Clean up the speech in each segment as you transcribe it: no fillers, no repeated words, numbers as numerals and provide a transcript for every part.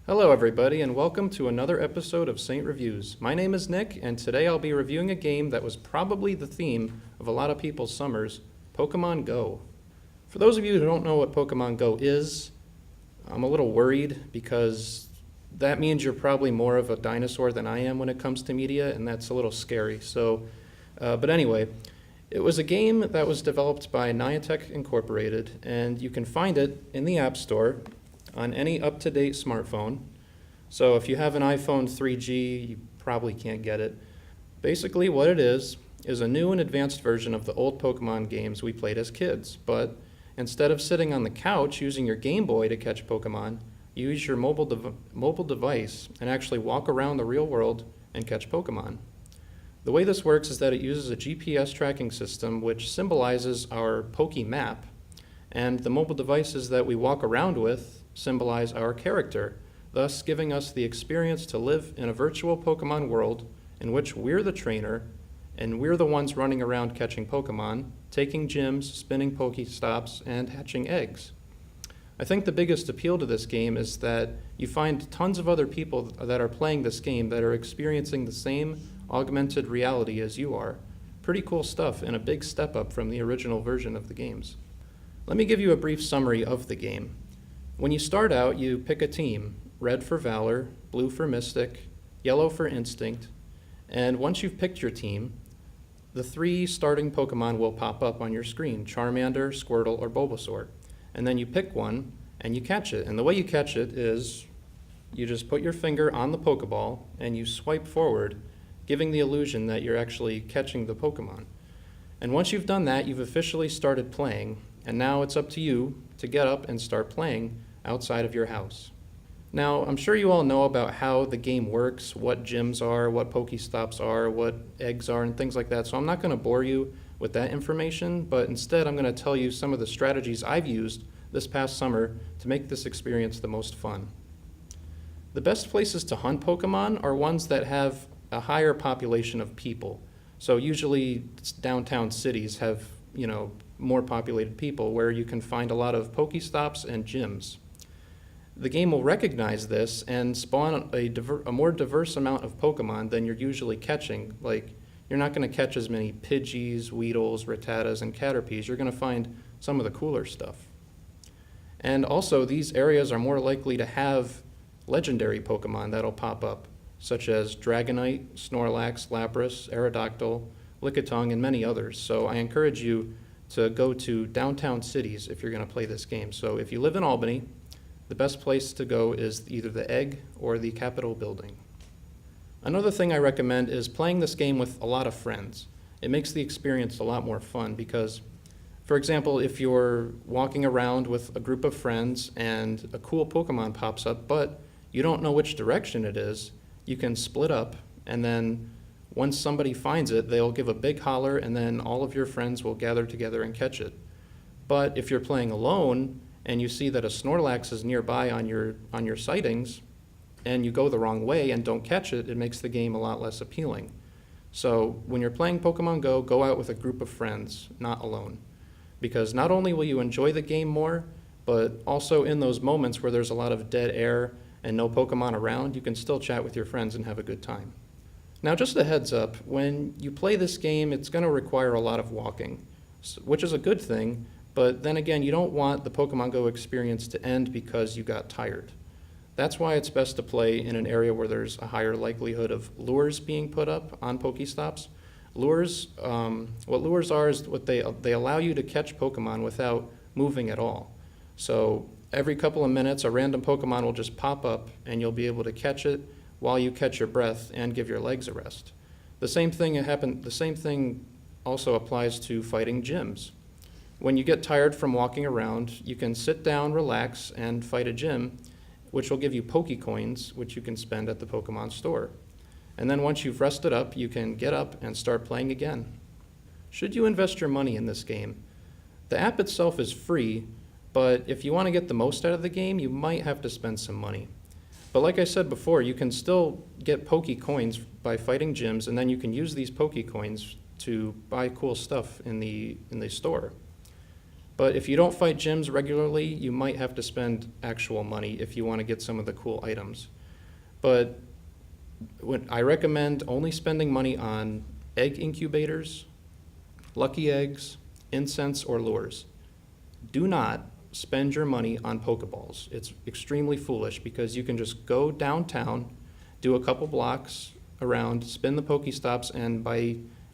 Hello, everybody, and welcome to another episode of Saint Reviews. My name is Nick, and today I'll be reviewing a game that was probably the theme of a lot of people's summers, Pokemon Go. For those of you who don't know what Pokemon Go is, I'm a little worried because that means you're probably more of a dinosaur than I am when it comes to media, and that's a little scary. But anyway, it was a game that was developed by Niantic Incorporated, and you can find it in the App Store on any up-to-date smartphone. So if you have an iPhone 3G, you probably can't get it. Basically what it is a new and advanced version of the old Pokemon games we played as kids, but instead of sitting on the couch using your Game Boy to catch Pokemon, you use your mobile device and actually walk around the real world and catch Pokemon. The way this works is that it uses a GPS tracking system which symbolizes our Poke Map, and the mobile devices that we walk around with symbolize our character, thus giving us the experience to live in a virtual Pokemon world in which we're the trainer and we're the ones running around catching Pokemon, taking gyms, spinning Pokestops, and hatching eggs. I think the biggest appeal to this game is that you find tons of other people that are playing this game that are experiencing the same augmented reality as you are. Pretty cool stuff and a big step up from the original version of the games. Let me give you a brief summary of the game. When you start out, you pick a team, red for Valor, blue for Mystic, yellow for Instinct, and once you've picked your team, the three starting Pokemon will pop up on your screen, Charmander, Squirtle, or Bulbasaur. And then you pick one, and you catch it. And the way you catch it is you just put your finger on the Pokeball, and you swipe forward, giving the illusion that you're actually catching the Pokemon. And once you've done that, you've officially started playing, and now it's up to you to get up and start playing outside of your house. Now, I'm sure you all know about how the game works, what gyms are, what Pokestops are, what eggs are, and things like that, so I'm not going to bore you with that information, but instead I'm going to tell you some of the strategies I've used this past summer to make this experience the most fun. The best places to hunt Pokemon are ones that have a higher population of people. So usually downtown cities have, more populated people where you can find a lot of Pokestops and gyms. The game will recognize this and spawn a more diverse amount of Pokemon than you're usually catching. Like, you're not going to catch as many Pidgeys, Weedles, Rattatas, and Caterpies. You're going to find some of the cooler stuff. And also, these areas are more likely to have legendary Pokemon that'll pop up, such as Dragonite, Snorlax, Lapras, Aerodactyl, Lickitung, and many others. So I encourage you to go to downtown cities if you're going to play this game. So if you live in Albany, the best place to go is either the Egg or the Capitol building. Another thing I recommend is playing this game with a lot of friends. It makes the experience a lot more fun because, for example, if you're walking around with a group of friends and a cool Pokemon pops up, but you don't know which direction it is, you can split up, and then once somebody finds it, they'll give a big holler, and then all of your friends will gather together and catch it. But if you're playing alone and you see that a Snorlax is nearby on your sightings, and you go the wrong way and don't catch it, it makes the game a lot less appealing. So when you're playing Pokemon Go, go out with a group of friends, not alone. Because not only will you enjoy the game more, but also in those moments where there's a lot of dead air and no Pokemon around, you can still chat with your friends and have a good time. Now, just a heads up, when you play this game, it's going to require a lot of walking, which is a good thing, but then again, you don't want the Pokemon Go experience to end because you got tired. That's why it's best to play in an area where there's a higher likelihood of lures being put up on Pokestops. Lures, what lures are is what they allow you to catch Pokemon without moving at all. So every couple of minutes, a random Pokemon will just pop up, and you'll be able to catch it while you catch your breath and give your legs a rest. The same thing also applies to fighting gyms. When you get tired from walking around, you can sit down, relax, and fight a gym, which will give you Pokecoins, which you can spend at the Pokemon store. And then once you've rested up, you can get up and start playing again. Should you invest your money in this game? The app itself is free, but if you want to get the most out of the game, you might have to spend some money. But like I said before, you can still get Pokecoins by fighting gyms, and then you can use these Pokecoins to buy cool stuff in the store. But if you don't fight gyms regularly, you might have to spend actual money if you want to get some of the cool items. But I recommend only spending money on egg incubators, lucky eggs, incense, or lures. Do not spend your money on Pokeballs. It's extremely foolish because you can just go downtown, do a couple blocks around, spin the Pokestops, and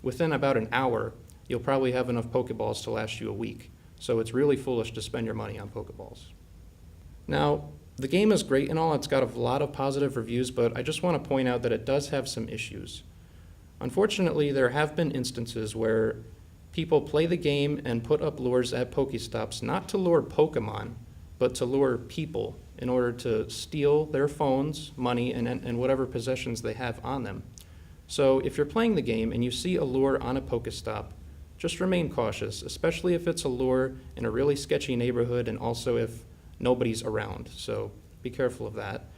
within about an hour, you'll probably have enough Pokeballs to last you a week. So it's really foolish to spend your money on Pokeballs. Now, the game is great and all. It's got a lot of positive reviews, but I just want to point out that it does have some issues. Unfortunately, there have been instances where people play the game and put up lures at Pokestops not to lure Pokemon, but to lure people in order to steal their phones, money, and whatever possessions they have on them. So if you're playing the game and you see a lure on a Pokestop, just remain cautious, especially if it's a lure in a really sketchy neighborhood and also if nobody's around. So be careful of that.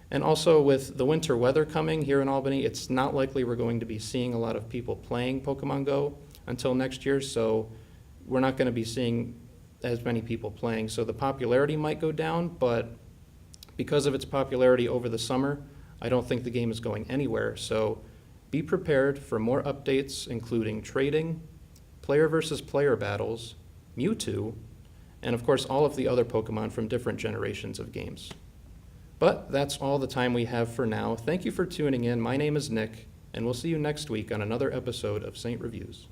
And also with the winter weather coming here in Albany, it's not likely we're going to be seeing a lot of people playing Pokemon Go until next year, so we're not going to be seeing as many people playing. So the popularity might go down, but because of its popularity over the summer, I don't think the game is going anywhere. So be prepared for more updates, including trading, player versus player battles, Mewtwo, and of course all of the other Pokemon from different generations of games. But that's all the time we have for now. Thank you for tuning in. My name is Nick, and we'll see you next week on another episode of Saint Reviews.